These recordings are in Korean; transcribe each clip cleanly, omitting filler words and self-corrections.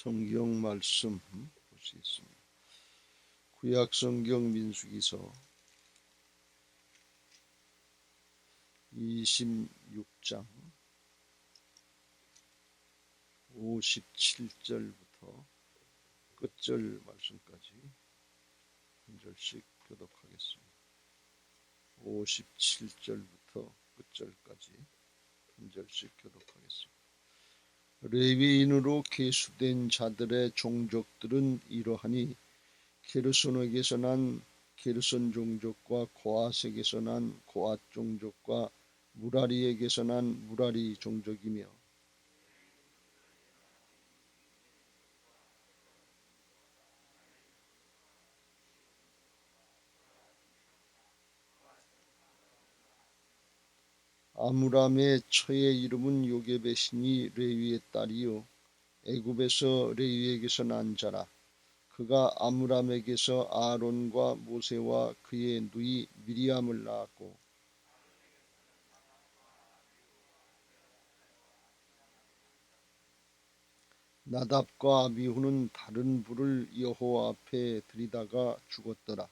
성경 말씀 보시겠습니다. 구약 성경 민수기서 26장 57절부터 끝절 말씀까지 한 절씩 교독하겠습니다. 57절부터 끝절까지 한 절씩 교독하겠습니다. 레위인으로 계수된 자들의 종족들은 이러하니 게르손에게서 난 게르손 종족과 고앗에게서 난 고앗 종족과 무라리에게서 난 무라리 종족이며 아므람의 처의 이름은 요게벳이니 레위의 딸이요 애굽에서 레위에게서 난 자라. 그가 아므람에게서 아론과 모세와 그의 누이 미리암을 낳았고 나답과 아비후는 다른 불을 여호와 앞에 들이다가 죽었더라.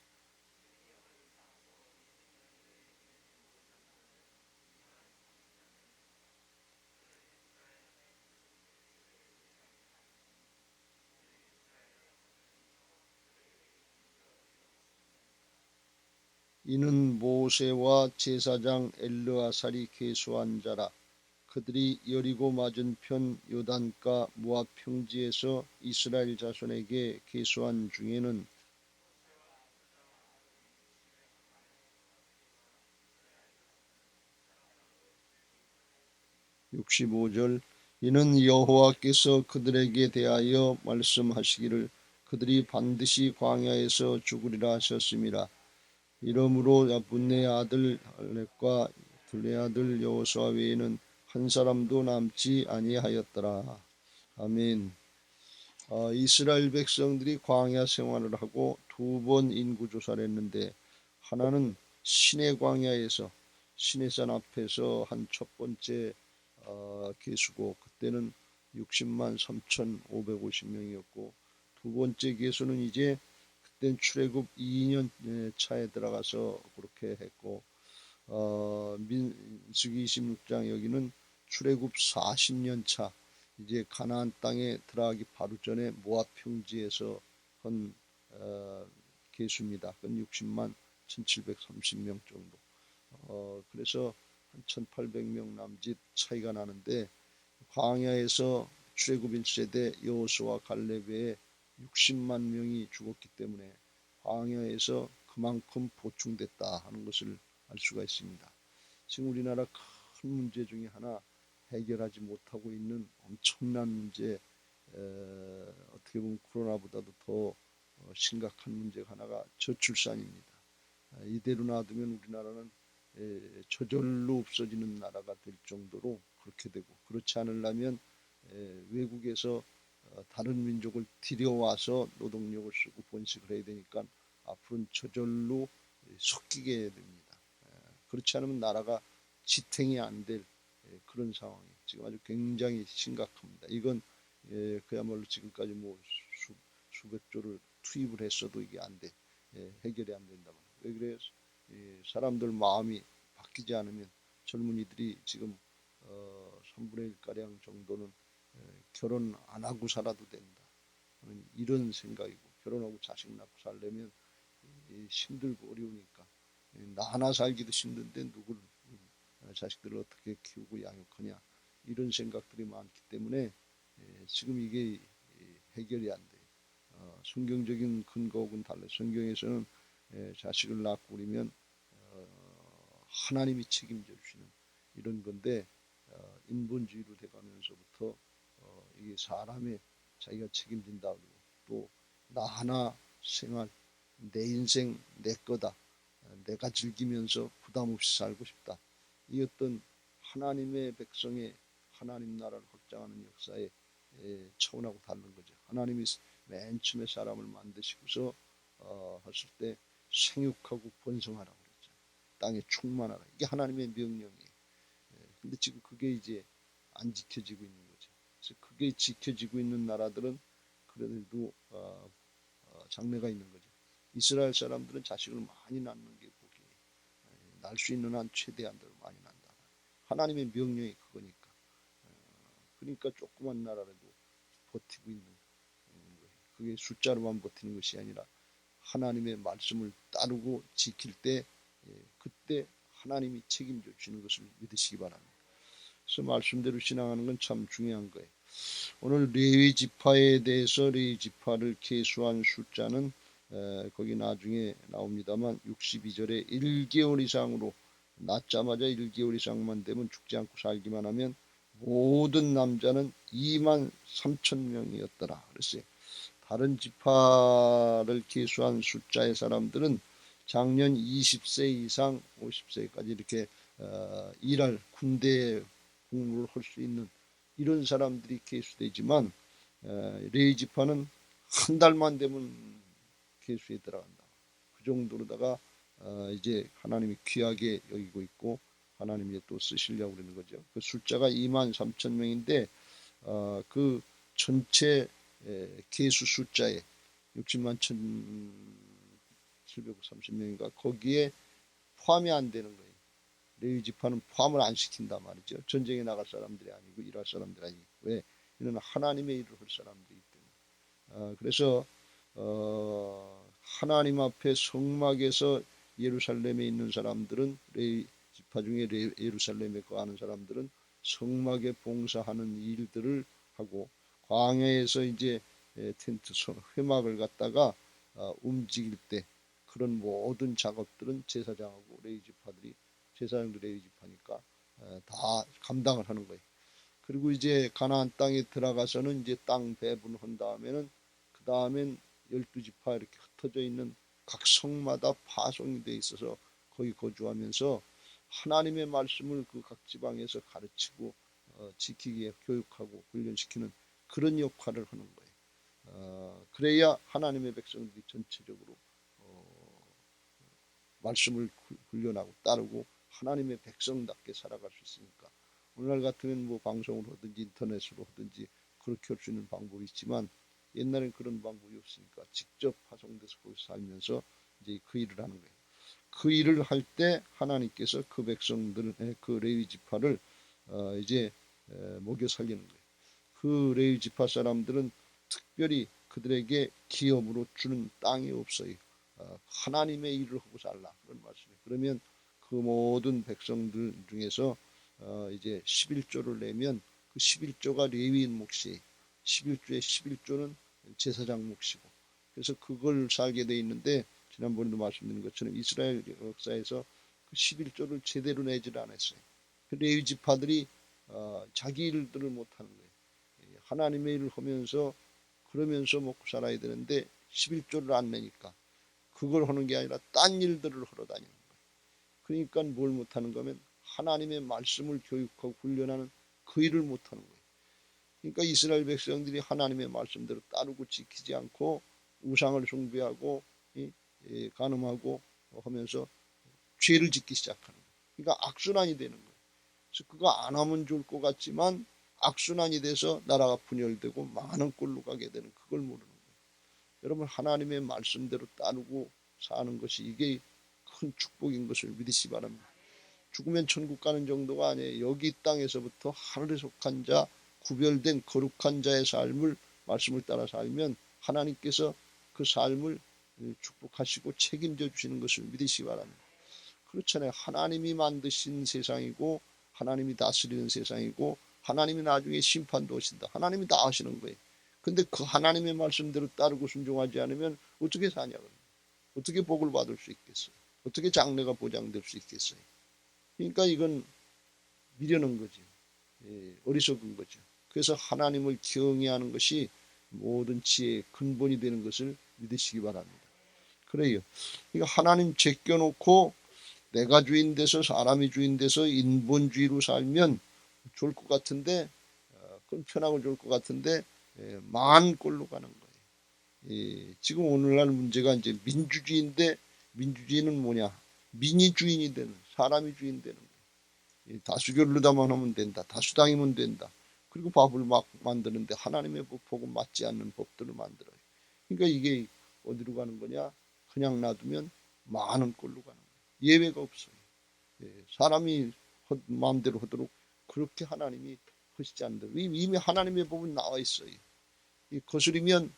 이는 모세와 제사장 엘르아살이 계수한 자라. 그들이 여리고 맞은편 요단가 모압 평지에서 이스라엘 자손에게 계수한 중에는 65절 이는 여호와께서 그들에게 대하여 말씀하시기를 그들이 반드시 광야에서 죽으리라 하셨음이라. 이러므로 분네 아들 알렙과 둘의 아들 여호수아 외에는 한 사람도 남지 아니하였더라. 아멘. 이스라엘 백성들이 광야 생활을 하고 두 번 인구조사를 했는데 하나는 시내 광야에서 시내산 앞에서 한 첫 번째 계수고 그때는 60만 3,550명이었고 두 번째 계수는 이제 그땐 출애굽 2년 차에 들어가서 그렇게 했고 민수기 26장 여기는 출애굽 40년 차 이제 가나안 땅에 들어가기 바로 전에 모압 평지에서 한 계수입니다. 그건 60만 1,730명 정도. 그래서 한 1,800명 남짓 차이가 나는데 광야에서 출애굽 1세대 여호수아 갈렙의 60만 명이 죽었기 때문에 광야에서 그만큼 보충됐다 하는 것을 알 수가 있습니다. 지금 우리나라 큰 문제 중에 하나 해결하지 못하고 있는 엄청난 문제, 어떻게 보면 코로나보다도 더 심각한 문제가 하나가 저출산입니다. 이대로 놔두면 우리나라는 저절로 없어지는 나라가 될 정도로 그렇게 되고 그렇지 않으려면 외국에서 다른 민족을 들여와서 노동력을 쓰고 번식을 해야 되니까 앞으로는 저절로 섞이게 됩니다. 그렇지 않으면 나라가 지탱이 안 될 그런 상황이 지금 아주 굉장히 심각합니다. 이건 그야말로 지금까지 뭐 수백 조를 투입을 했어도 이게 안 돼. 해결이 안 된다 말이에요. 왜 그래요? 사람들 마음이 바뀌지 않으면 젊은이들이 지금 3분의 1가량 정도는 결혼 안 하고 살아도 된다. 이런 생각이고 결혼하고 자식 낳고 살려면 힘들고 어려우니까 나 하나 살기도 힘든데 누굴 자식들을 어떻게 키우고 양육하냐 이런 생각들이 많기 때문에 지금 이게 해결이 안 돼요. 성경적인 근거하고는 달라요. 성경에서는 자식을 낳고 그러면 하나님이 책임져 주시는 이런 건데 인본주의로 돼가면서부터 이게 사람의 자기가 책임진다 그러고 또 나 하나 생활 내 인생 내 거다 내가 즐기면서 부담 없이 살고 싶다 이 어떤 하나님의 백성의 하나님 나라를 확장하는 역사의 차원하고 다른 거죠. 하나님이 맨 처음에 사람을 만드시고서 했을 때 생육하고 번성하라고 그랬죠. 땅에 충만하라. 이게 하나님의 명령이에요. 근데 지금 그게 이제 안 지켜지고 있는 거죠. 그래서 그게 지켜지고 있는 나라들은 그래도 장래가 있는 거죠. 이스라엘 사람들은 자식을 많이 낳는 게 복이에요. 날 수 있는 한 최대한대로 많이 난다. 하나님의 명령이 그거니까. 그러니까 조그만 나라라도 버티고 있는 거예요. 그게 숫자로만 버티는 것이 아니라 하나님의 말씀을 따르고 지킬 때 그때 하나님이 책임져 주시는 것을 믿으시기 바랍니다. 그래서 말씀대로 신앙하는 건 참 중요한 거예요. 오늘 레위 지파에 대해서 레위 지파를 계수한 숫자는 거기 나중에 나옵니다만 62절에 1개월 이상으로 낳자마자 1개월 이상만 되면 죽지 않고 살기만 하면 모든 남자는 2만 3천 명이었더라 그랬어요. 다른 지파를 계수한 숫자의 사람들은 작년 20세 이상 50세까지 이렇게 일할 군대 복무를 할 수 있는 이런 사람들이 계수되지만 레위 지파는 한 달만 되면 계수에 들어간다. 그 정도로다가 이제 하나님이 귀하게 여기고 있고 하나님이 또 쓰시려고 그러는 거죠. 그 숫자가 2만 3천 명인데 그 전체 계수 숫자에 60만 1,730명인가 거기에 포함이 안 되는 거예요. 레위 지파는 포함을 안 시킨단 말이죠. 전쟁에 나갈 사람들이 아니고 일할 사람들이 아니고 왜? 이는 하나님의 일을 할 사람들이기 때문에. 그래서 하나님 앞에 성막에서 예루살렘에 있는 사람들은 레위 지파 중에 예루살렘에 거하는 사람들은 성막에 봉사하는 일들을 하고 광야에서 이제 텐트 회막을 갖다가 움직일 때 그런 모든 작업들은 제사장하고 레위 지파들이 제사장도 레위 지파니까 다 감당을 하는 거예요. 그리고 이제 가나안 땅에 들어가서는 이제 땅 배분한 다음에는 그 다음엔 12지파 이렇게 흩어져 있는 각 성마다 파송이 돼 있어서 거기 거주하면서 하나님의 말씀을 그 각 지방에서 가르치고 지키게 교육하고 훈련시키는 그런 역할을 하는 거예요. 그래야 하나님의 백성들이 전체적으로 말씀을 훈련하고 따르고 하나님의 백성답게 살아갈 수 있으니까 오늘날 같으면 뭐 방송으로 하든지 인터넷으로 하든지 그렇게 할 수 있는 방법이 있지만 옛날엔 그런 방법이 없으니까 직접 파송돼서 거기서 살면서 이제 그 일을 하는 거예요. 그 일을 할 때 하나님께서 그 백성들, 그 레위 지파를 이제 먹여 살리는 거예요. 그 레위 지파 사람들은 특별히 그들에게 기업으로 주는 땅이 없어요. 하나님의 일을 하고 살라 그런 말씀이에요. 그러면 그 모든 백성들 중에서 이제 11조를 내면 그 11조가 레위인 몫이 11조의 11조는 제사장 몫이고 그래서 그걸 살게 돼 있는데 지난번에도 말씀드린 것처럼 이스라엘 역사에서 그 11조를 제대로 내지를 않았어요. 그 레위 지파들이 자기 일들을 못하는 거예요. 하나님의 일을 하면서 그러면서 먹고 살아야 되는데 11조를 안 내니까 그걸 하는 게 아니라 딴 일들을 하러 다니는 거예요. 그러니까 뭘 못하는 거면 하나님의 말씀을 교육하고 훈련하는 그 일을 못하는 거예요. 그러니까 이스라엘 백성들이 하나님의 말씀대로 따르고 지키지 않고 우상을 숭배하고 간음하고 하면서 죄를 짓기 시작하는 거예요. 그러니까 악순환이 되는 거예요. 그래서 그거 안 하면 좋을 것 같지만 악순환이 돼서 나라가 분열되고 많은 꼴로 가게 되는 그걸 모르는 거예요. 여러분 하나님의 말씀대로 따르고 사는 것이 이게 큰 축복인 것을 믿으시기 바랍니다. 죽으면 천국 가는 정도가 아니에요. 여기 땅에서부터 하늘에 속한 자, 구별된 거룩한 자의 삶을 말씀을 따라 살면 하나님께서 그 삶을 축복하시고 책임져 주시는 것을 믿으시기 바랍니다. 그렇잖아요. 하나님이 만드신 세상이고 하나님이 다스리는 세상이고 하나님이 나중에 심판도 하신다. 하나님이 다 하시는 거예요. 근데 그 하나님의 말씀대로 따르고 순종하지 않으면 어떻게 사냐고요. 어떻게 복을 받을 수 있겠어요. 어떻게 장래가 보장될 수 있겠어요. 그러니까 이건 미련한 거죠. 어리석은 거죠. 그래서 하나님을 경외하는 것이 모든 지혜의 근본이 되는 것을 믿으시기 바랍니다. 그래요. 그러니까 하나님 제껴놓고 내가 주인 돼서 사람이 주인 돼서 인본주의로 살면 좋을 것 같은데 그건 편하고 좋을 것 같은데 망한 꼴로 가는 거예요. 지금 오늘날 문제가 이제 민주주의인데 민주주의는 뭐냐? 민이 주인이 되는 사람이 주인 되는 거예요. 다수결로다만 하면 된다. 다수당이면 된다. 그리고 밥을 막 만드는데 하나님의 법하고 맞지 않는 법들을 만들어요. 그러니까 이게 어디로 가는 거냐? 그냥 놔두면 많은 꼴로 가는 거예요. 예외가 없어요. 사람이 마음대로 하도록 그렇게 하나님이 하시지 않는다. 이미 하나님의 법은 나와 있어요. 이 거스리면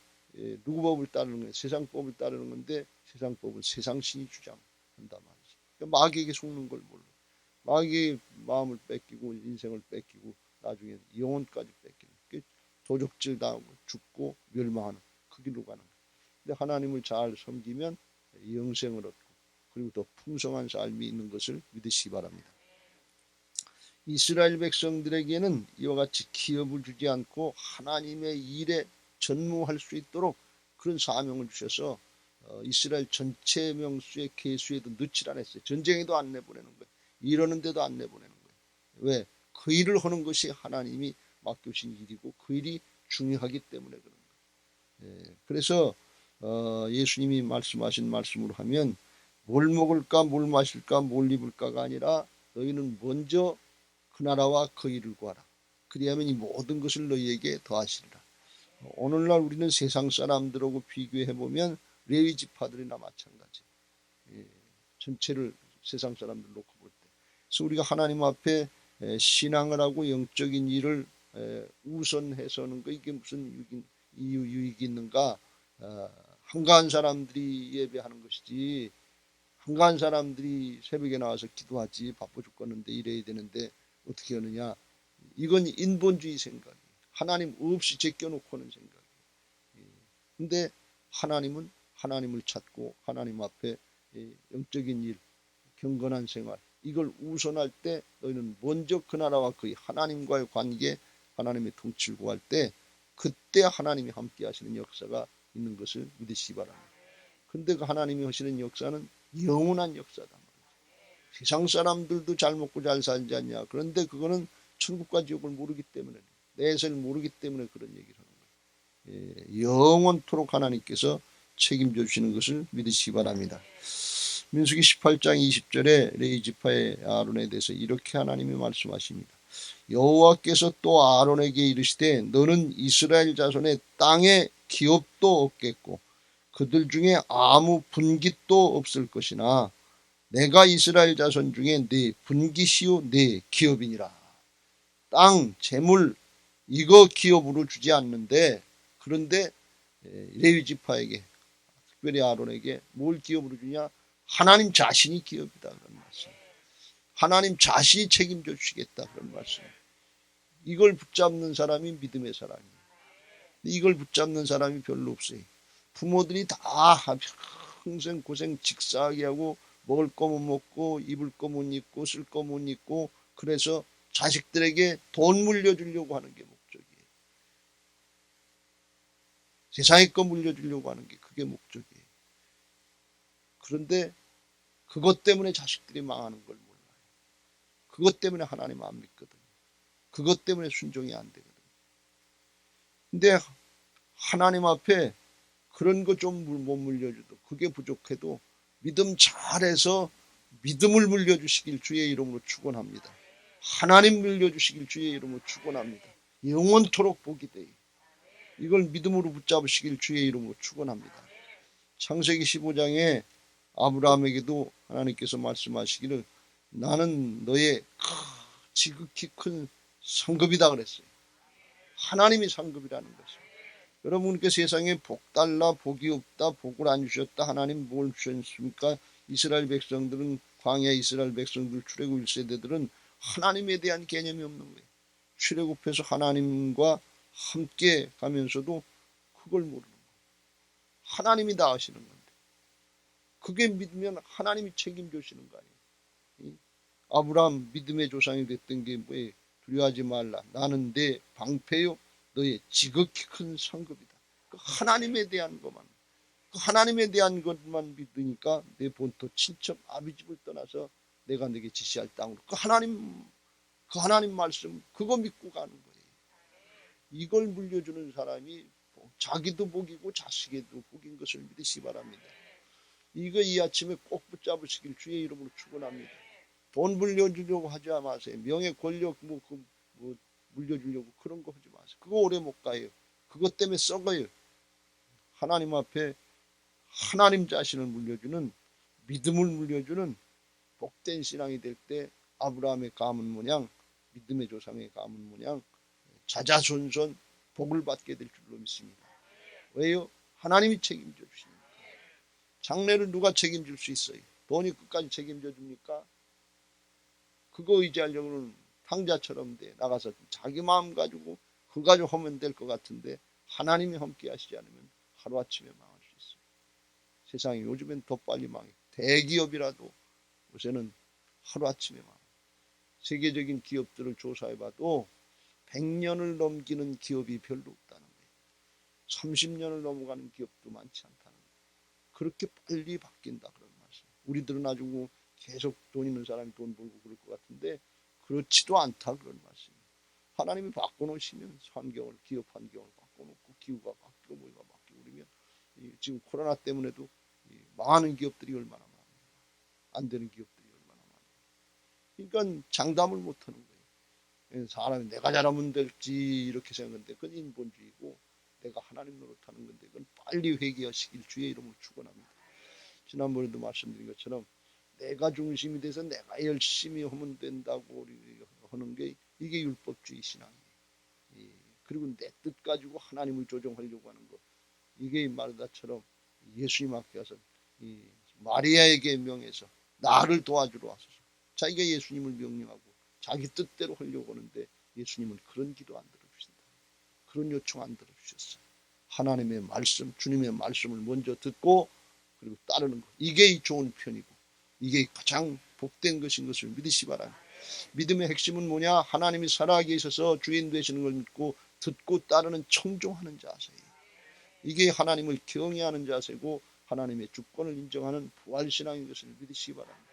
누구 법을 따르는 거예요? 세상 법을 따르는 건데 세상 법은 세상 신이 주장한단 말이죠. 그러니까 마귀에게 속는 걸 몰라. 마귀의 마음을 뺏기고 인생을 뺏기고 나중에 영혼까지 뺏기는 도적질 당하고 죽고 멸망하는 그 길로 가는 거예요. 근데 하나님을 잘 섬기면 영생을 얻고 그리고 더 풍성한 삶이 있는 것을 믿으시기 바랍니다. 이스라엘 백성들에게는 이와 같이 기업을 주지 않고 하나님의 일에 전무할 수 있도록 그런 사명을 주셔서 이스라엘 전체 명수의 계수에도 넣질 않았어요. 전쟁에도 안 내보내는 거예요. 이러는데도 안 내보내는 거예요. 왜? 그 일을 하는 것이 하나님이 맡겨주신 일이고 그 일이 중요하기 때문에 그런 거예요. 그래서 예수님이 말씀하신 말씀으로 하면 뭘 먹을까 뭘 마실까 뭘 입을까가 아니라 너희는 먼저 그 나라와 그 일을 구하라. 그리하면 이 모든 것을 너희에게 더하시리라. 오늘날 우리는 세상 사람들하고 비교해보면 레위 지파들이나 마찬가지. 전체를 세상 사람들 놓고 볼 때. 그래서 우리가 하나님 앞에 신앙을 하고 영적인 일을 우선해서는 거 이게 무슨 유익이 있는가? 한가한 사람들이 예배하는 것이지 한가한 사람들이 새벽에 나와서 기도하지 바빠 죽겠는데 이래야 되는데 어떻게 하느냐? 이건 인본주의 생각이에요. 하나님 없이 제껴놓고 하는 생각이에요. 근데 하나님은 하나님을 찾고 하나님 앞에 영적인 일, 경건한 생활 이걸 우선할 때 너희는 먼저 그 나라와 그 하나님과의 관계, 하나님의 통치를 구할 때 그때 하나님이 함께 하시는 역사가 있는 것을 믿으시기 바랍니다. 근데 그 하나님이 하시는 역사는 영원한 역사다. 세상 사람들도 잘 먹고 잘 살지 않냐. 그런데 그거는 천국과 지옥을 모르기 때문에 내세를 모르기 때문에 그런 얘기를 하는 거예요. 영원토록 하나님께서 책임져 주시는 것을 믿으시기 바랍니다. 민수기 18장 20절에 레위 지파의 아론에 대해서 이렇게 하나님이 말씀하십니다. 여호와께서 또 아론에게 이르시되 너는 이스라엘 자손의 땅에 기업도 없겠고 그들 중에 아무 분깃도 없을 것이나 내가 이스라엘 자손 중에 네 분깃이요 네 기업이니라. 땅, 재물 이거 기업으로 주지 않는데 그런데 레위 지파에게 특별히 아론에게 뭘 기업으로 주냐? 하나님 자신이 기업이다 그런 말씀. 하나님 자신이 책임져 주시겠다 그런 말씀. 이걸 붙잡는 사람이 믿음의 사람이에요. 이걸 붙잡는 사람이 별로 없어요. 부모들이 다 평생 고생 직사하게 하고 먹을 거 못 먹고 입을 거 못 입고 쓸 거 못 입고 그래서 자식들에게 돈 물려주려고 하는 게 목적이에요. 세상의 거 물려주려고 하는 게 그게 목적이에요. 그런데 그것 때문에 자식들이 망하는 걸 몰라요. 그것 때문에 하나님 안 믿거든요. 그것 때문에 순종이 안 되거든요. 근데 하나님 앞에 그런 거 좀 못 물려줘도 그게 부족해도 믿음 잘해서 믿음을 물려주시길 주의 이름으로 축원합니다. 하나님 물려주시길 주의 이름으로 축원합니다. 영원토록 복이 돼요. 이걸 믿음으로 붙잡으시길 주의 이름으로 축원합니다. 창세기 15장에 아브라함에게도 하나님께서 말씀하시기를 나는 너의 지극히 큰 상급이다 그랬어요. 하나님이 상급이라는 것이에요. 여러분께 세상에 복 달라 복이 없다 복을 안 주셨다 하나님 뭘 주셨습니까? 이스라엘 백성들은 광야 이스라엘 백성들 출애굽 1세대들은 하나님에 대한 개념이 없는 거예요. 출애굽해서 하나님과 함께 가면서도 그걸 모르는 거예요. 하나님이 다 하시는 건데 그게 믿으면 하나님이 책임져 주시는 거 아니에요. 아브라함 믿음의 조상이 됐던 게 뭐예요? 두려워하지 말라. 나는 내 방패요 너의 지극히 큰 상급이다. 그 하나님에 대한 것만 그 하나님에 대한 것만 믿으니까 내 본토 친척 아비집을 떠나서 내가 내게 지시할 땅으로 그 하나님 말씀 그거 믿고 가는 거예요. 이걸 물려주는 사람이 자기도 복이고 자식에도 복인 것을 믿으시기 바랍니다. 이거 이 아침에 꼭 붙잡으시길 주의 이름으로 축원합니다. 돈 물려주려고 하지 마세요. 명예 권력 물려주려고 그런 거 하지 마세요. 그거 오래 못 가요. 그것 때문에 썩어요. 하나님 앞에 하나님 자신을 물려주는, 믿음을 물려주는 복된 신앙이 될 때 아브라함의 가문 모양, 믿음의 조상의 가문 모양 자자손손 복을 받게 될 줄로 믿습니다. 왜요? 하나님이 책임져 주십니다. 장래를 누가 책임질 수 있어요? 돈이 끝까지 책임져 줍니까? 그거 의지하려고는 탕자처럼 돼 나가서 자기 마음 가지고 그 가지고 하면 될 것 같은데, 하나님이 함께 하시지 않으면 하루아침에 망할 수 있어요. 세상이 요즘엔 더 빨리 망해요. 대기업이라도 요새는 하루아침에 망해요. 세계적인 기업들을 조사해봐도 100년을 넘기는 기업이 별로 없다는 거예요. 30년을 넘어가는 기업도 많지 않다는 거예요. 그렇게 빨리 바뀐다 그런 말씀. 우리들은 아주 계속 돈 있는 사람이 돈 벌고 그럴 것 같은데 그렇지도 않다 그런 말씀이에요. 하나님이 바꿔놓으시면 환경을, 기업 환경을 바꿔놓고 기후가 바뀌고 뭐가 바뀌고 그러면 지금 코로나 때문에도 망하는 기업들이 얼마나 많아요. 안 되는 기업들이 얼마나 많아요. 그러니까 장담을 못하는 거예요. 사람이 내가 잘하면 될지 이렇게 생각하는데 그건 인본주의고, 내가 하나님 노릇하는 건데 그건 빨리 회개하시길 주의 이름으로 축원합니다. 지난번에도 말씀드린 것처럼 내가 중심이 돼서 내가 열심히 하면 된다고 하는 게 이게 율법주의 신앙이에요. 그리고 내 뜻 가지고 하나님을 조정하려고 하는 거, 이게 마르다처럼 예수님 앞에 가서 마리아에게 명해서 나를 도와주러 왔어서 자기가 예수님을 명령하고 자기 뜻대로 하려고 하는데 예수님은 그런 기도 안 들어주신다. 그런 요청 안 들어주셨어요. 하나님의 말씀, 주님의 말씀을 먼저 듣고 그리고 따르는 것, 이게 좋은 편이고 이게 가장 복된 것인 것을 믿으시 바랍니다. 믿음의 핵심은 뭐냐? 하나님이 살아계에 있어서 주인 되시는 걸 믿고 듣고 따르는 청종하는 자세예요. 이게 하나님을 경외하는 자세고 하나님의 주권을 인정하는 부활신앙인 것을 믿으시기 바랍니다.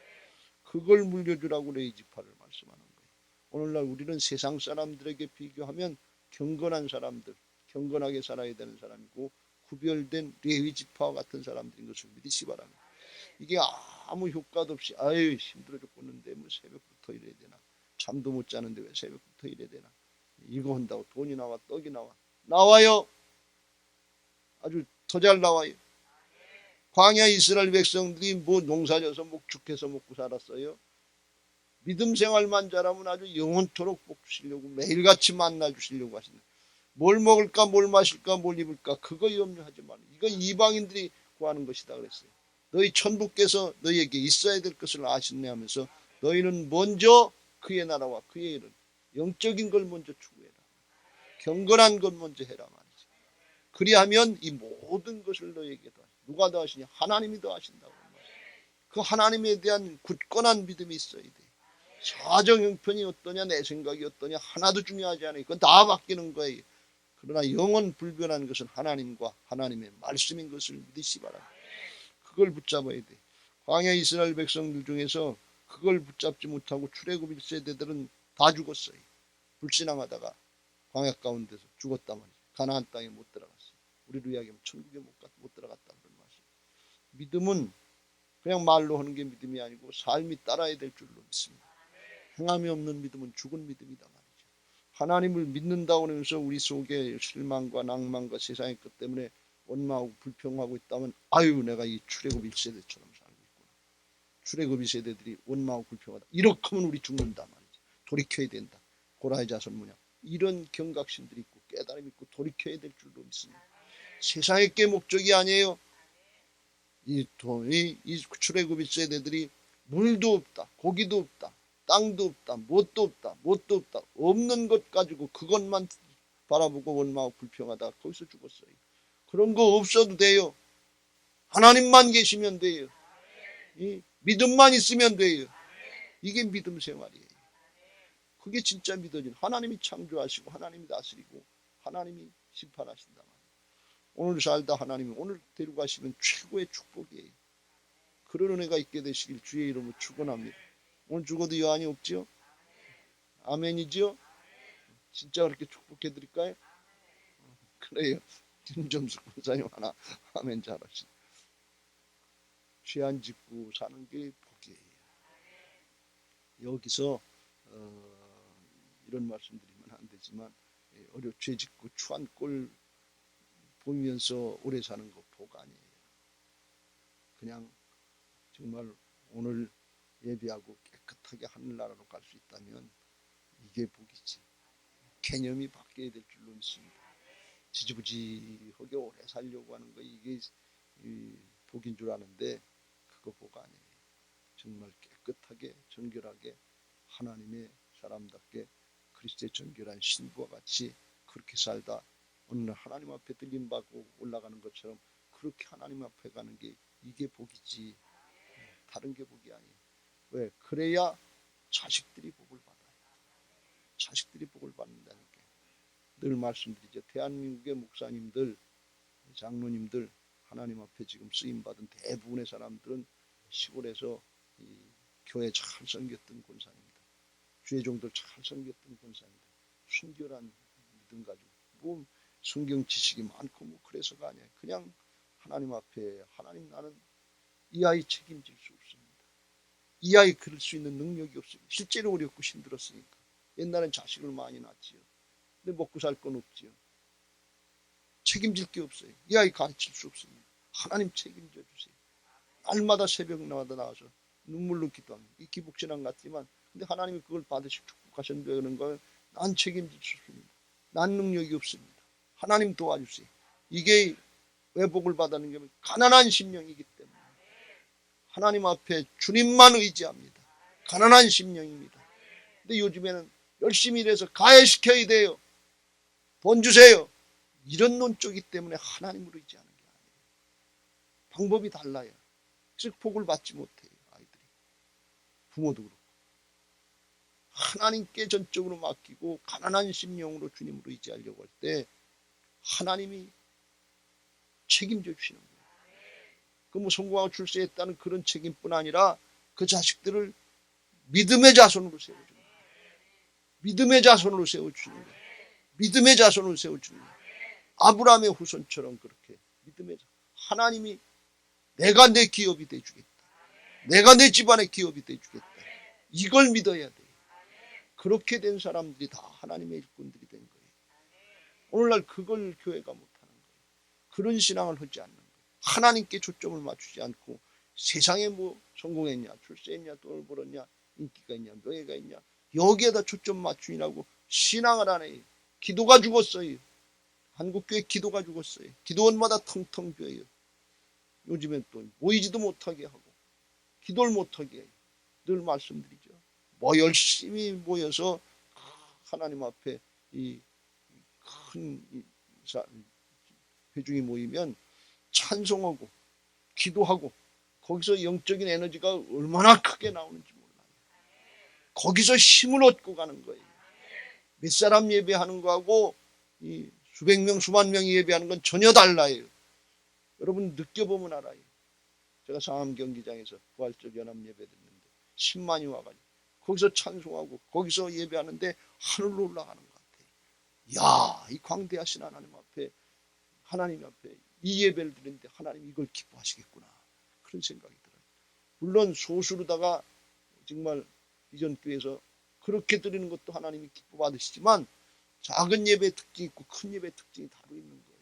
그걸 물려주라고 레위지파를 말씀하는 거예요. 오늘날 우리는 세상 사람들에게 비교하면 경건한 사람들, 경건하게 살아야 되는 사람이고 구별된 레위지파와 같은 사람들인 것을 믿으시기 바랍니다. 이게 아무 효과도 없이 아유 힘들어 죽겠는데 뭐 새벽부터 일해야 되나, 잠도 못 자는데 왜 새벽부터 일해야 되나, 이거 한다고 돈이 나와 떡이 나와요. 아주 더 잘 나와요. 광야 이스라엘 백성들이 뭐 농사져서 목축해서 먹고 살았어요. 믿음 생활만 잘하면 아주 영원토록 복 주시려고 매일같이 만나 주시려고 하신다. 뭘 먹을까 뭘 마실까 뭘 입을까 그거 염려하지 말라. 이거 이방인들이 구하는 것이다 그랬어요. 너희 천부께서 너희에게 있어야 될 것을 아시네 하면서 너희는 먼저 그의 나라와 그의 일을, 영적인 걸 먼저 추구해라. 경건한 것 먼저 해라 말이지. 그리하면 이 모든 것을 너희에게 더, 누가 더 하시냐? 하나님이 더 하신다고. 그 하나님에 대한 굳건한 믿음이 있어야 돼. 사정 형편이 어떠냐, 내 생각이 어떠냐 하나도 중요하지 않아요. 그건 다 바뀌는 거예요. 그러나 영원 불변한 것은 하나님과 하나님의 말씀인 것을 믿으시 바랍니다. 그걸 붙잡아야 돼. 광야 이스라엘 백성들 중에서 그걸 붙잡지 못하고 출애굽 1세대들은 다 죽었어요. 불신앙하다가 광야 가운데서 죽었단 말이죠. 가나안 땅에 못 들어갔어요. 우리로 이야기하면 천국에 못 들어갔다 그런 말이죠. 믿음은 그냥 말로 하는 게 믿음이 아니고 삶이 따라야 될 줄로 믿습니다. 행함이 없는 믿음은 죽은 믿음이다 말이죠. 하나님을 믿는다고 하면서 우리 속에 실망과 낭만과 세상의 것 때문에 원망하고 불평하고 있다면 아유 내가 이 출애굽 1세대처럼 살고 있구나. 출애굽 2세대들이 원망하고 불평하다. 이렇게 하면 우리 죽는다 말이죠. 돌이켜야 된다. 고라의 자손 뭐냐. 이런 경각심들이 있고 깨달음이 있고 돌이켜야 될 줄로 믿습니다. 세상의 게 목적이 아니에요. 이 출애굽 1세대들이 물도 없다. 고기도 없다. 땅도 없다. 뭣도 없다. 없는 것 가지고 그것만 바라보고 원망하고 불평하다 거기서 죽었어요. 그런 거 없어도 돼요. 하나님만 계시면 돼요. 믿음만 있으면 돼요. 이게 믿음 생활이에요. 그게 진짜 믿어진, 하나님이 창조하시고 하나님이 다스리고 하나님이 심판하신다 말이에요. 오늘 살다 하나님이 오늘 데려가시면 최고의 축복이에요. 그런 은혜가 있게 되시길 주의 이름으로 축원합니다. 오늘 죽어도 여한이 없지요? 아멘이지요? 진짜 그렇게 축복해 드릴까요? 그래요. 김점숙 권사님 하나 아멘 잘하시네. 죄안 짓고 사는 게 복이에요. 여기서 이런 말씀드리면 안 되지만 죄 짓고 추한 꼴 보면서 오래 사는 거 복 아니에요. 그냥 정말 오늘 예배하고 깨끗하게 하늘나라로 갈 수 있다면 이게 복이지. 개념이 바뀌어야 될 줄로 믿습니다. 지지부지하게 오래 살려고 하는 거 이게 복인 줄 아는데 그거 복 아니에요. 정말 깨끗하게 정결하게 하나님의 사람답게 그리스도의 정결한 신부와 같이 그렇게 살다 어느 날 하나님 앞에 들림받고 올라가는 것처럼 그렇게 하나님 앞에 가는 게 이게 복이지 다른 게 복이 아니에요. 왜? 그래야 자식들이 복을 받아요. 자식들이 복을 받는다는 게 늘 말씀드리죠. 대한민국의 목사님들, 장로님들 하나님 앞에 지금 쓰임받은 대부분의 사람들은 시골에서 교회 잘 섬겼던 권사입니다. 주의종들 잘 섬겼던 권사입니다. 순결한 믿음 가지고 뭐 성경 지식이 많고 뭐 그래서가 아니에요. 그냥 하나님 앞에 하나님 나는 이 아이 책임질 수 없습니다. 이 아이 그럴 수 있는 능력이 없습니다. 실제로 어렵고 힘들었으니까. 옛날엔 자식을 많이 낳지요. 근데 먹고 살 건 없지요. 책임질 게 없어요. 이 아이 가르칠 수 없습니다. 하나님 책임져 주세요. 날마다 새벽마다 나와서 눈물로 기도합니다. 이 기복신앙 같지만 근데 하나님이 그걸 받으시고 축복하신다는 걸 난 책임질 수 없습니다. 난 능력이 없습니다. 하나님 도와주세요. 이게 왜 복을 받는 게 가난한 심령이기 때문에 하나님 앞에 주님만 의지합니다. 가난한 심령입니다. 근데 요즘에는 열심히 일해서 가해시켜야 돼요. 돈 주세요. 이런 논조기 때문에 하나님을 의지하는 게 아니에요. 방법이 달라요. 즉 복을 받지 못해요. 아이들이. 부모도 그렇고. 하나님께 전적으로 맡기고 가난한 심령으로 주님을 의지하려고 할 때 하나님이 책임져 주시는 거예요. 그 뭐 성공하고 출세했다는 그런 책임뿐 아니라 그 자식들을 믿음의 자손으로 세워주는 거예요. 믿음의 자손으로 세워주는 거예요. 믿음의 자손으로 세워주는 거예요. 아브라함의 후손처럼 그렇게 믿음의 자손. 하나님이 내가 내 기업이 돼주겠다. 내가 내 집안의 기업이 돼주겠다. 이걸 믿어야 돼요. 그렇게 된 사람들이 다 하나님의 일꾼들이 된 거예요. 오늘날 그걸 교회가 못하는 거예요. 그런 신앙을 하지 않는 거예요. 하나님께 초점을 맞추지 않고 세상에 뭐 성공했냐, 출세했냐, 돈을 벌었냐, 인기가 있냐, 명예가 있냐 여기에다 초점 맞추느라고 신앙을 안 해요. 기도가 죽었어요. 한국교회 기도가 죽었어요. 기도원마다 텅텅 비어요. 요즘엔 또 모이지도 못하게 하고 기도를 못하게 해요. 늘 말씀드리죠. 뭐 열심히 모여서 하나님 앞에 이 큰 회중이 모이면 찬송하고 기도하고 거기서 영적인 에너지가 얼마나 크게 나오는지 몰라요. 거기서 힘을 얻고 가는 거예요. 몇 사람 예배하는 거하고 이 수백 명, 수만 명이 예배하는 건 전혀 달라요. 여러분 느껴보면 알아요. 제가 상암 경기장에서 부활절 연합 예배 드렸는데 10만이 와가지고 거기서 찬송하고 거기서 예배하는데 하늘로 올라가는 것 같아요. 야, 이 광대하신 하나님 앞에 하나님 앞에 이 예배를 드리는데 하나님 이걸 기뻐하시겠구나. 그런 생각이 들어요. 물론 소수로다가 정말 이전 교회에서 그렇게 드리는 것도 하나님이 기뻐 받으시지만 작은 예배의 특징이 있고 큰 예배의 특징이 다르 있는 거예요.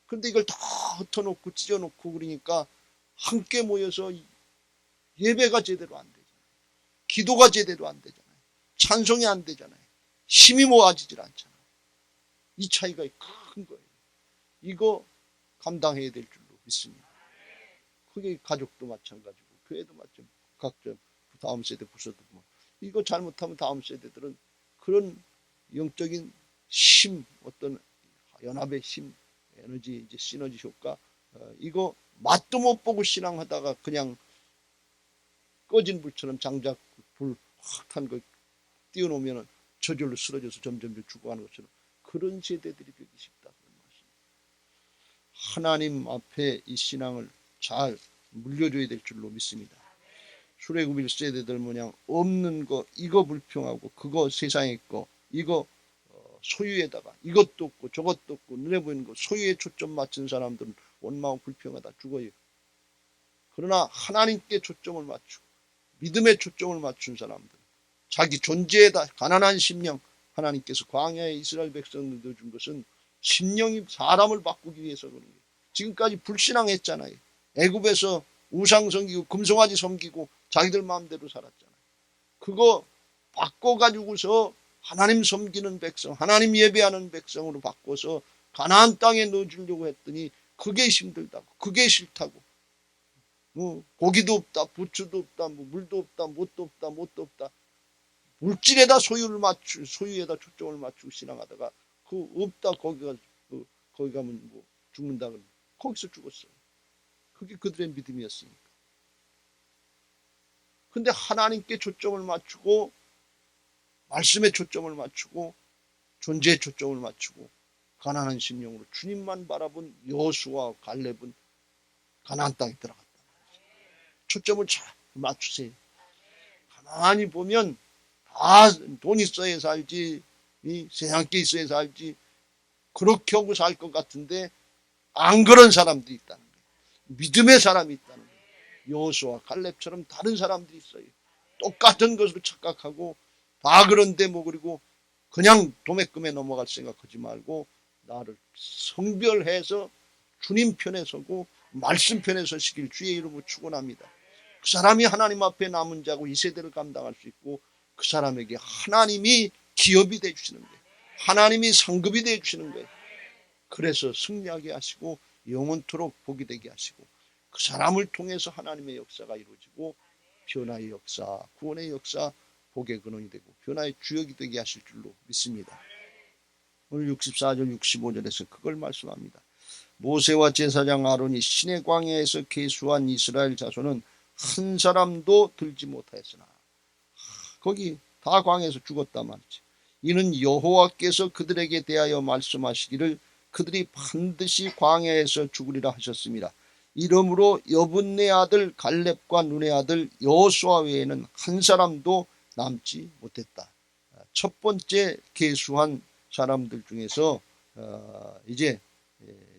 그런데 이걸 다 흩어놓고 찢어놓고 그러니까 함께 모여서 예배가 제대로 안 되잖아요. 기도가 제대로 안 되잖아요. 찬송이 안 되잖아요. 힘이 모아지질 않잖아요. 이 차이가 큰 거예요. 이거 감당해야 될 줄로 믿습니다. 그게 가족도 마찬가지고 교회도 마찬가지고 각자 다음 세대 부서도 뭐 이거 잘못하면 다음 세대들은 그런 영적인 힘 어떤 연합의 힘 에너지 이제 시너지 효과 이거 맛도 못 보고 신앙하다가 그냥 꺼진 불처럼 장작 불 확 탄 거 띄워놓으면 저절로 쓰러져서 점점 죽어가는 것처럼 그런 세대들이 되기 쉽다. 그런 말씀. 하나님 앞에 이 신앙을 잘 물려줘야 될 줄로 믿습니다. 출애굽 1세대들 모양 없는 거 이거 불평하고 그거 세상에 거 이거 소유에다가 이것도 없고 저것도 없고 눈에 보이는 거 소유에 초점 맞춘 사람들은 원망하고 불평하다 죽어요. 그러나 하나님께 초점을 맞추고 믿음에 초점을 맞춘 사람들 자기 존재에다 가난한 심령 하나님께서 광야에 이스라엘 백성들 넣어준 것은 심령이 사람을 바꾸기 위해서 그런 거예요. 지금까지 불신앙했잖아요. 애굽에서 우상 섬기고 금송아지 섬기고 자기들 마음대로 살았잖아요. 그거 바꿔가지고서 하나님 섬기는 백성, 하나님 예배하는 백성으로 바꿔서 가나안 땅에 넣어주려고 했더니 그게 힘들다고, 그게 싫다고. 고기도 없다, 부추도 없다, 물도 없다, 뭣도 없다, 뭣도 없다. 물질에다 소유에다 초점을 맞추고 신앙하다가 그 없다, 거기 가면 뭐 죽는다 그러면 거기서 죽었어요. 그게 그들의 믿음이었으니까. 근데 하나님께 초점을 맞추고 말씀에 초점을 맞추고 존재에 초점을 맞추고 가난한 심령으로 주님만 바라본 여호수아와 갈렙은 가나안 땅에 들어갔다. 초점을 잘 맞추세요. 가만히 보면 다 돈 있어야 살지, 세상께 있어야 살지, 그렇게 하고 살 것 같은데 안 그런 사람도 있다는 거예요. 믿음의 사람이 있다는 거예요. 여호수아 갈렙처럼 다른 사람들이 있어요. 똑같은 것으로 착각하고 다 그런데 뭐 그리고 그냥 도매금에 넘어갈 생각하지 말고 나를 성별해서 주님 편에 서고 말씀 편에 서시길 주의 이름으로 축원합니다. 그 사람이 하나님 앞에 남은 자고 이 세대를 감당할 수 있고 그 사람에게 하나님이 기업이 되어주시는 거예요. 하나님이 상급이 되어주시는 거예요. 그래서 승리하게 하시고 영원토록 복이 되게 하시고 그 사람을 통해서 하나님의 역사가 이루어지고 변화의 역사, 구원의 역사, 복의 근원이 되고 변화의 주역이 되게 하실 줄로 믿습니다. 오늘 64절 65절에서 그걸 말씀합니다. 모세와 제사장 아론이 시내 광야에서 계수한 이스라엘 자손은 한 사람도 들지 못하였으나 거기 다 광야에서 죽었단 말이지. 이는 여호와께서 그들에게 대하여 말씀하시기를 그들이 반드시 광야에서 죽으리라 하셨습니다. 이러므로 여분네 아들 갈렙과 눈의 아들 여호수아 외에는 한 사람도 남지 못했다. 첫 번째 계수한 사람들 중에서 이제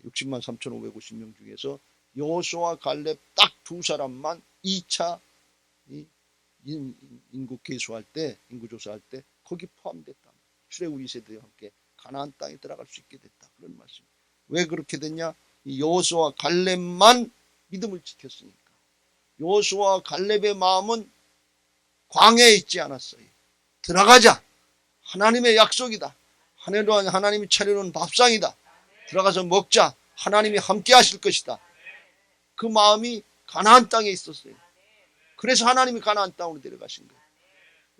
60만 3,550명 중에서 여호수아 갈렙 딱 두 사람만 2차 인구 계수할 때, 인구 조사할 때 거기 포함됐다. 출애굽 2세대와 함께 가나안 땅에 들어갈 수 있게 됐다. 그런 말씀. 왜 그렇게 됐냐? 여호수아 갈렙만 믿음을 지켰으니까. 여호수아 갈렙의 마음은 광야에 있지 않았어요. 들어가자. 하나님의 약속이다. 하나님이 차려놓은 밥상이다. 들어가서 먹자. 하나님이 함께 하실 것이다. 그 마음이 가나안 땅에 있었어요. 그래서 하나님이 가나안 땅으로 데려가신 거예요.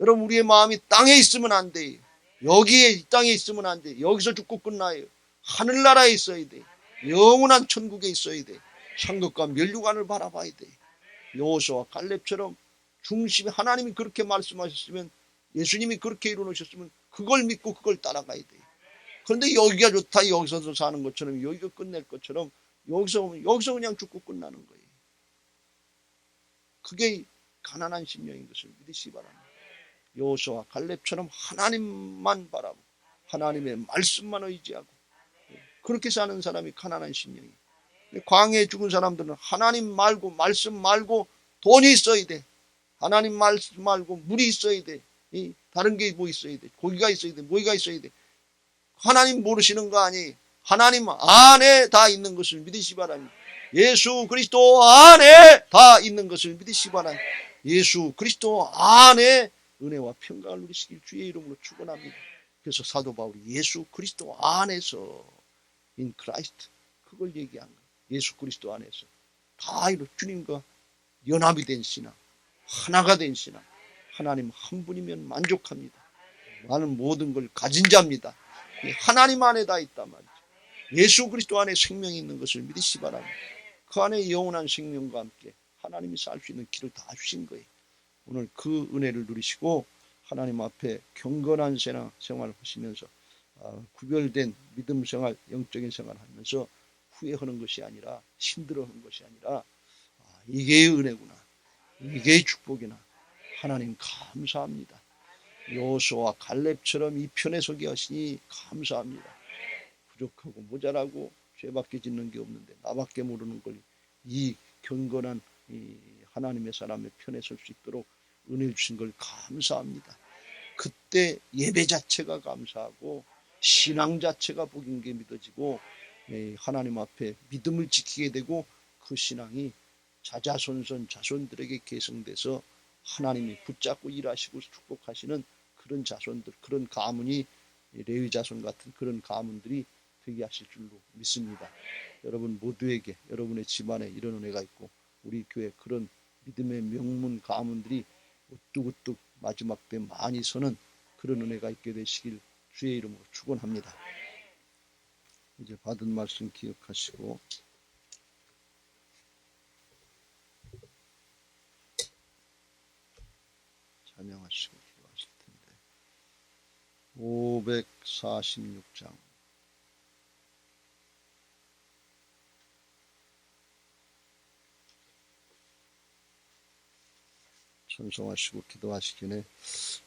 여러분 우리의 마음이 땅에 있으면 안 돼요. 여기에 이 땅에 있으면 안 돼요. 여기서 죽고 끝나요. 하늘나라에 있어야 돼요. 영원한 천국에 있어야 돼요. 상급과 멸류관을 바라봐야 돼요. 여호수아 갈렙처럼 중심에 하나님이 그렇게 말씀하셨으면 예수님이 그렇게 이루어놓으셨으면 그걸 믿고 그걸 따라가야 돼요. 그런데 여기가 좋다 여기서도 사는 것처럼 여기가 끝낼 것처럼 여기서 그냥 죽고 끝나는 거예요. 그게 가난한 심령인 것을 믿으시기 바랍니다. 여호수아 갈렙처럼 하나님만 바라보고 하나님의 말씀만 의지하고 그렇게 사는 사람이 가난한 심령이에요. 광야에 죽은 사람들은 하나님 말고 말씀 말고 돈이 있어야 돼. 하나님 말씀 말고 물이 있어야 돼. 다른 게 뭐 있어야 돼. 고기가 있어야 돼. 뭐가 있어야 돼. 하나님 모르시는 거 아니. 하나님 안에 다 있는 것을 믿으시기 바랍니다. 예수 그리스도 안에 다 있는 것을 믿으시기 바랍니다. 예수 그리스도 안에 은혜와 평강을 누리시길 주의 이름으로 축원합니다. 그래서 사도 바울이 예수 그리스도 안에서 in Christ 그걸 얘기한 거예요. 예수 그리스도 안에서 다 이루 주님과 연합이 된 신앙, 하나가 된 신앙. 하나님 한 분이면 만족합니다. 나는 모든 걸 가진 자입니다. 하나님 안에 다 있단 말이죠. 예수 그리스도 안에 생명이 있는 것을 믿으시기 바랍니다. 그 안에 영원한 생명과 함께 하나님이 살 수 있는 길을 다 주신 거예요. 오늘 그 은혜를 누리시고 하나님 앞에 경건한 생활을 하시면서 구별된 믿음 생활, 영적인 생활을 하면서 후회하는 것이 아니라 힘들어하는 것이 아니라 이게 은혜구나. 이게 축복이나. 하나님 감사합니다. 여호수아와 갈렙처럼 이 편에 서게 하시니 감사합니다. 부족하고 모자라고 죄밖에 짓는 게 없는데 나밖에 모르는 걸 이 경건한 이 하나님의 사람의 편에 설 수 있도록 은혜 주신 걸 감사합니다. 그때 예배 자체가 감사하고 신앙 자체가 복인 게 믿어지고 하나님 앞에 믿음을 지키게 되고 그 신앙이 자자손손 자손들에게 계승돼서 하나님이 붙잡고 일하시고 축복하시는 그런 자손들, 그런 가문이 레위 자손 같은 그런 가문들이 되게 하실 줄로 믿습니다. 여러분 모두에게 여러분의 집안에 이런 은혜가 있고 우리 교회 그런 믿음의 명문 가문들이 우뚝우뚝 마지막 때 많이 서는 그런 은혜가 있게 되시길 주의 이름으로 축원합니다. 이제 받은 말씀 기억하시고 찬양하시고 기도하실 텐데 546장 찬송하시고 기도하시기 전에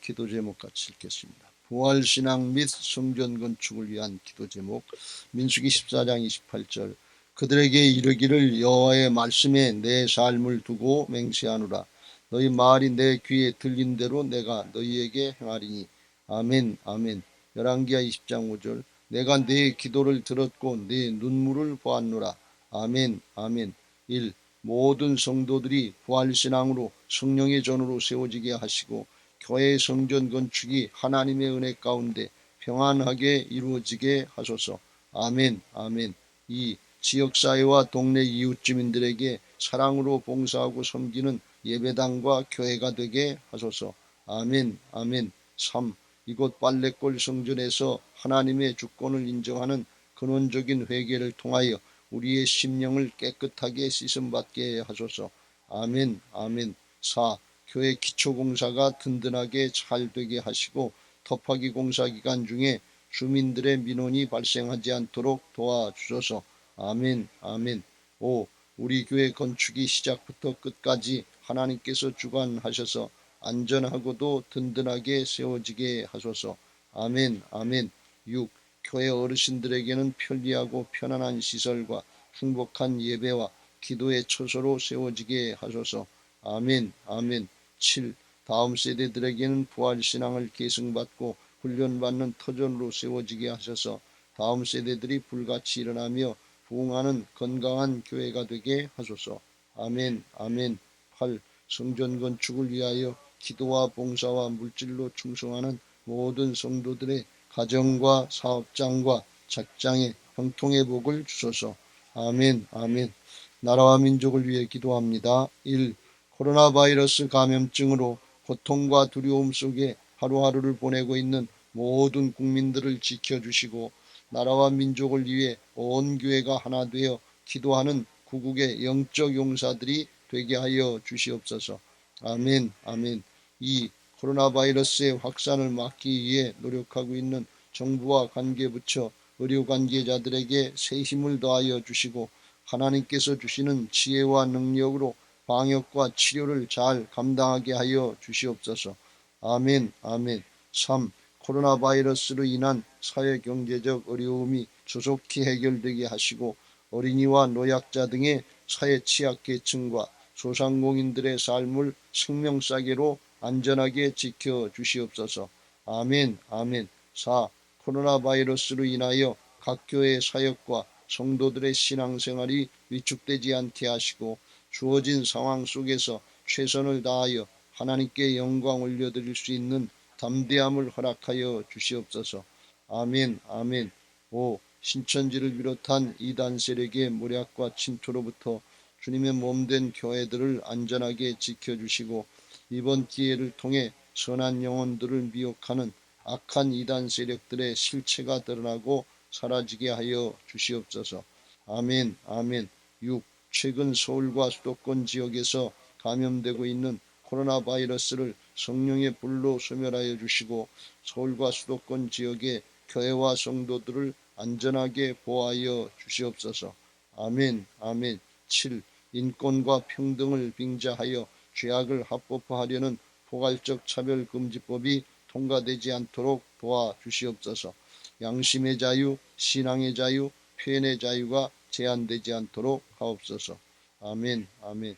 기도 제목 같이 읽겠습니다. 부활신앙 및 성전 건축을 위한 기도 제목 민수기 14장 28절 그들에게 이르기를 여호와의 말씀에 내 삶을 두고 맹세하노라. 너희 말이 내 귀에 들린 대로 내가 너희에게 행하리니. 아멘 아멘. 열왕기하 20장 5절 내가 네 기도를 들었고 네 눈물을 보았노라. 아멘 아멘. 1. 모든 성도들이 부활신앙으로 성령의 전으로 세워지게 하시고 교회 성전 건축이 하나님의 은혜 가운데 평안하게 이루어지게 하소서. 아멘 아멘. 2. 지역사회와 동네 이웃 주민들에게 사랑으로 봉사하고 섬기는 예배당과 교회가 되게 하소서. 아멘 아멘. 3. 이곳 빨래골 성전에서 하나님의 주권을 인정하는 근원적인 회개를 통하여 우리의 심령을 깨끗하게 씻음받게 하소서. 아멘 아멘. 4. 교회 기초공사가 든든하게 잘 되게 하시고 터파기 공사 기간 중에 주민들의 민원이 발생하지 않도록 도와주소서. 아멘 아멘. 5. 우리 교회 건축이 시작부터 끝까지 하나님께서 주관하셔서 안전하고도 든든하게 세워지게 하소서. 아멘 아멘. 6. 교회 어르신들에게는 편리하고 편안한 시설과 행복한 예배와 기도의 처소로 세워지게 하소서. 아멘 아멘. 7. 다음 세대들에게는 부활신앙을 계승받고 훈련받는 터전으로 세워지게 하셔서 다음 세대들이 불같이 일어나며 부흥하는 건강한 교회가 되게 하소서. 아멘 아멘. 8. 성전 건축을 위하여 기도와 봉사와 물질로 충성하는 모든 성도들의 가정과 사업장과 작장에 형통의 복을 주소서. 아멘 아멘. 나라와 민족을 위해 기도합니다. 1. 코로나 바이러스 감염증으로 고통과 두려움 속에 하루하루를 보내고 있는 모든 국민들을 지켜주시고 나라와 민족을 위해 온 교회가 하나 되어 기도하는 구국의 영적 용사들이 되게 하여 주시옵소서. 아멘 아멘. 2. 코로나 바이러스의 확산을 막기 위해 노력하고 있는 정부와 관계부처, 의료 관계자들에게 새 힘을 더하여 주시고 하나님께서 주시는 지혜와 능력으로 방역과 치료를 잘 감당하게 하여 주시옵소서. 아멘 아멘. 3. 코로나 바이러스로 인한 사회경제적 어려움이 조속히 해결되게 하시고 어린이와 노약자 등의 사회 취약계층과 소상공인들의 삶을 생명싸개로 안전하게 지켜주시옵소서. 아멘 아멘. 4. 코로나 바이러스로 인하여 각 교회 사역과 성도들의 신앙생활이 위축되지 않게 하시고 주어진 상황 속에서 최선을 다하여 하나님께 영광 올려드릴 수 있는 담대함을 허락하여 주시옵소서. 아멘 아멘. 5. 신천지를 비롯한 이단 세력의 모략과 침투로부터 주님의 몸된 교회들을 안전하게 지켜주시고 이번 기회를 통해 선한 영혼들을 미혹하는 악한 이단 세력들의 실체가 드러나고 사라지게 하여 주시옵소서. 아멘 아멘. 6. 최근 서울과 수도권 지역에서 감염되고 있는 코로나 바이러스를 성령의 불로 소멸하여 주시고 서울과 수도권 지역의 교회와 성도들을 안전하게 보호하여 주시옵소서. 아멘 아멘. 7. 인권과 평등을 빙자하여 죄악을 합법화하려는 포괄적 차별금지법이 통과되지 않도록 도와주시옵소서. 양심의 자유, 신앙의 자유, 표현의 자유가 제한되지 않도록 하옵소서. 아멘 아멘.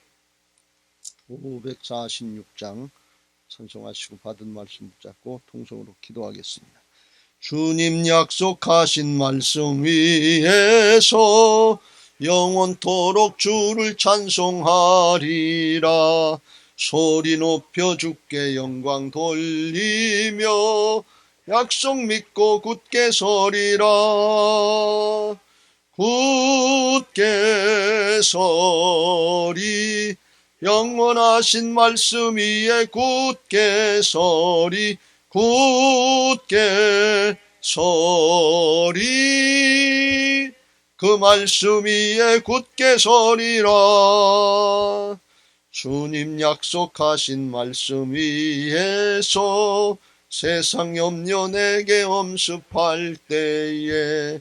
546장 찬송하시고 받은 말씀 붙잡고 통성으로 기도하겠습니다. 주님 약속하신 말씀 위에서 영원토록 주를 찬송하리라. 소리 높여 주께 영광 돌리며 약속 믿고 굳게 서리라. 굳게 서리 영원하신 말씀 위에 굳게 서리. 굳게 서리 그 말씀 위에 굳게 서리라. 주님 약속하신 말씀 위에서 세상 염려 내게 엄습할 때에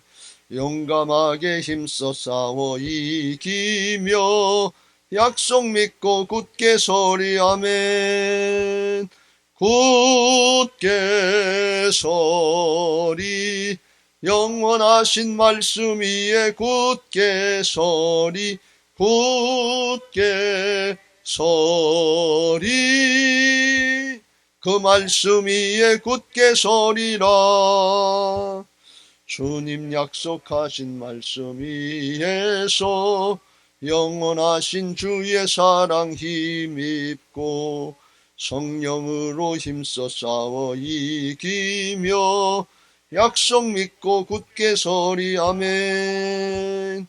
용감하게 힘써 싸워 이기며 약속 믿고 굳게 서리. 아멘. 굳게 서리 영원하신 말씀 위에 굳게 서리. 굳게 서리 그 말씀 위에 굳게 서리라. 주님 약속하신 말씀 위에서 영원하신 주의 사랑 힘입고 성령으로 힘써 싸워 이기며 약속 믿고 굳게 서리. 아멘.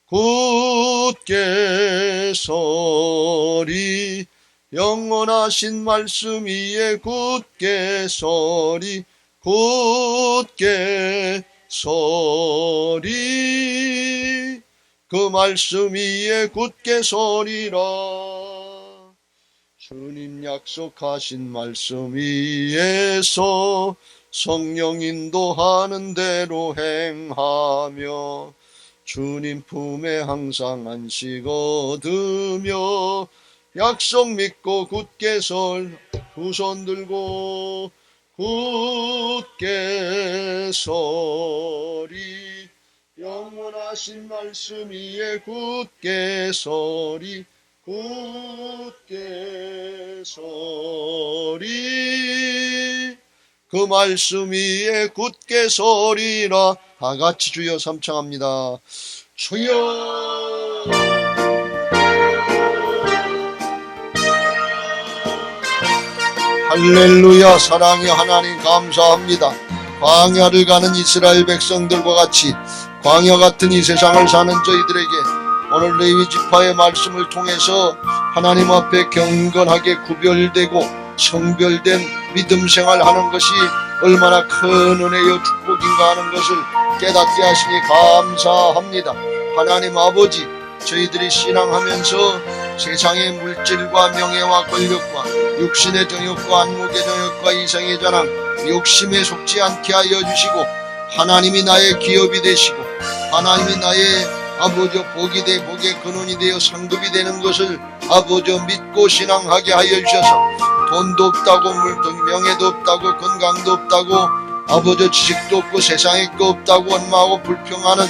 굳게 서리 영원하신 말씀 위에 굳게 서리. 굳게 서리 그 말씀 위에 굳게 서리라. 주님 약속하신 말씀 위에서 성령 인도하는 대로 행하며 주님 품에 항상 안식 얻으며 약속 믿고 굳게 두 손 들고 굳게 서리 영원하신 말씀 위에 굳게 서리. 굳게 서리 그 말씀 위에 굳게 서리라. 다 같이 주여 삼창합니다. 주여 할렐루야. 사랑의 하나님 감사합니다. 광야를 가는 이스라엘 백성들과 같이 광야 같은 이 세상을 사는 저희들에게 오늘 레위 지파의 말씀을 통해서 하나님 앞에 경건하게 구별되고 성별된 믿음 생활하는 것이 얼마나 큰 은혜요 축복인가 하는 것을 깨닫게 하시니 감사합니다. 하나님 아버지, 저희들이 신앙하면서 세상의 물질과 명예와 권력과 육신의 정욕과 안목의 정욕과 이성의 자랑, 욕심에 속지 않게 하여 주시고 하나님이 나의 기업이 되시고 하나님이 나의 아버지 복이 되 복의 근원이 되어 상급이 되는 것을 아버지 믿고 신앙하게 하여 주셔서 돈도 없다고 물도 명예도 없다고 건강도 없다고 아버지 지식도 없고 세상에 거 없다고 원망하고 불평하는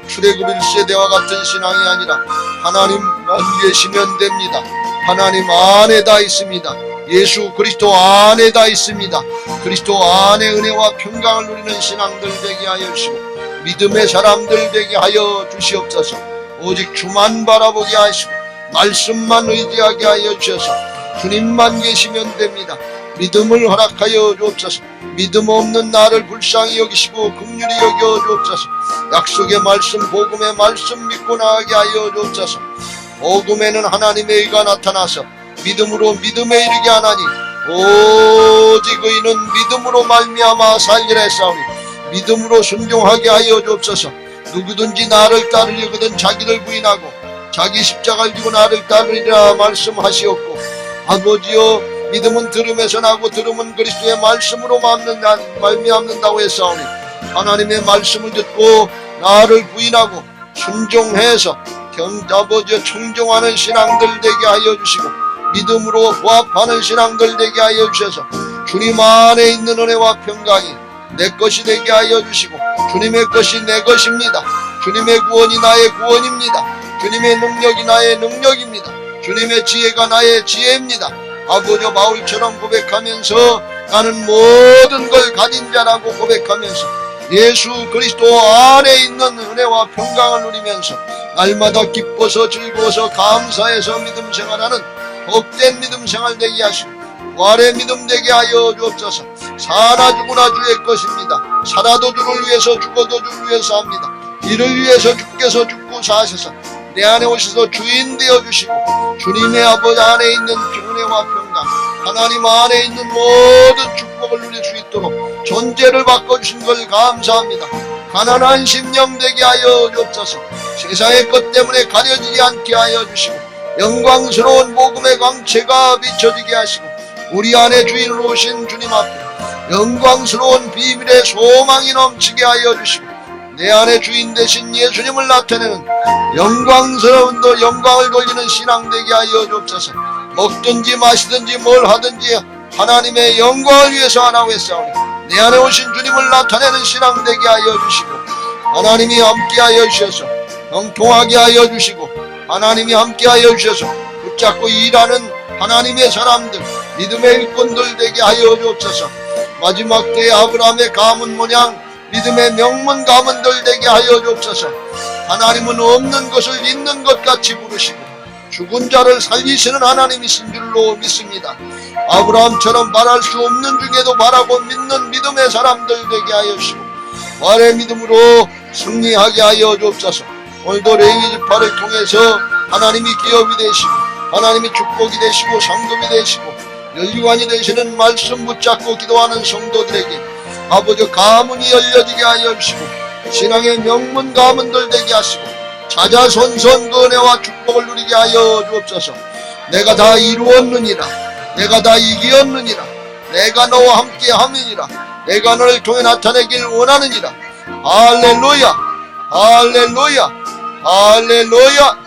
출애굽 1세대와 같은 신앙이 아니라 하나님만 계시면 됩니다. 하나님 안에 다 있습니다. 예수 그리스도 안에 다 있습니다. 그리스도 안에 은혜와 평강을 누리는 신앙들 되게 하여 주시고 믿음의 사람들 되게 하여 주시옵소서. 오직 주만 바라보게 하시고 말씀만 의지하게 하여 주셔서 주님만 계시면 됩니다. 믿음을 허락하여 주옵소서. 믿음 없는 나를 불쌍히 여기시고 긍휼히 여겨 주옵소서. 약속의 말씀 복음의 말씀 믿고 나가게 하여 주옵소서. 복음에는 하나님의 의가 나타나서 믿음으로 믿음에 이르게 하나니 오직 의인은 믿음으로 말미암아 살리라 했사오니 믿음으로 순종하게 하여 주옵소서. 누구든지 나를 따르려거든 자기를 부인하고 자기 십자가를 지고 나를 따르리라 말씀하시옵고 아버지여 믿음은 들음에서 나고 들음은 그리스도의 말씀으로 말미암는다고 했사오니 하나님의 말씀을 듣고 나를 부인하고 순종해서 아버지여 청종하는 신앙들 되게 하여 주시고 믿음으로 부합하는 신앙들 되게 하여 주셔서 주님 안에 있는 은혜와 평강이 내 것이 되게 하여 주시고 주님의 것이 내 것입니다. 주님의 구원이 나의 구원입니다. 주님의 능력이 나의 능력입니다. 주님의 지혜가 나의 지혜입니다. 아버지 바울처럼 고백하면서 나는 모든 걸 가진 자라고 고백하면서 예수 그리스도 안에 있는 은혜와 평강을 누리면서 날마다 기뻐서 즐거워서 감사해서 믿음 생활하는 복된 믿음 생활 되게 하시고 부활의 믿음 되게 하여 주옵소서. 사나 죽으나 주의 것입니다. 살아도 주를 위해서 죽어도 주를 위해서 합니다. 이를 위해서 주께서 죽고 사셔서 내 안에 오셔서 주인 되어 주시고 주님의 아버지 안에 있는 은혜와 평강 하나님 안에 있는 모든 축복을 누릴 수 있도록 존재를 바꿔주신 걸 감사합니다. 가난한 심령 되게 하여 주옵소서. 세상의 것 때문에 가려지지 않게 하여 주시고 영광스러운 복음의 광채가 비춰지게 하시고 우리 안에 주인으로 오신 주님 앞에 영광스러운 비밀의 소망이 넘치게 하여 주시고 내 안에 주인 되신 예수님을 나타내는 영광스러운 영광을 돌리는 신앙 되게 하여 주옵소서. 먹든지 마시든지 뭘 하든지 하나님의 영광을 위해서 하라고 했사오니 내 안에 오신 주님을 나타내는 신앙 되게 하여 주시고 하나님이 함께 하여 주셔서 형통하게 하여 주시고 하나님이 함께 하여 주셔서 붙잡고 일하는 하나님의 사람들 믿음의 일꾼들 되게 하여 주옵소서. 마지막 때에 아브라함의 가문 모양 믿음의 명문 가문들 되게 하여 주옵소서. 하나님은 없는 것을 있는 것 같이 부르시고 죽은 자를 살리시는 하나님이신 줄로 믿습니다. 아브라함처럼 바랄 수 없는 중에도 바라고 믿는 믿음의 사람들 되게 하여 주시고 부활의 믿음으로 승리하게 하여 주옵소서. 오늘도 레위 지파를 통해서 하나님이 기업이 되시고 하나님이 축복이 되시고 상급이 되시고 연유관이 되시는 말씀 붙잡고 기도하는 성도들에게 아버지 가문이 열려지게 하여 주시고 신앙의 명문 가문들 되게 하시고 자자손손 그 은혜와 축복을 누리게 하여 주옵소서. 내가 다 이루었느니라. 내가 다 이기었느니라. 내가 너와 함께 함이니라. 내가 너를 통해 나타내길 원하느니라. 할렐루야 할렐루야 할렐루야.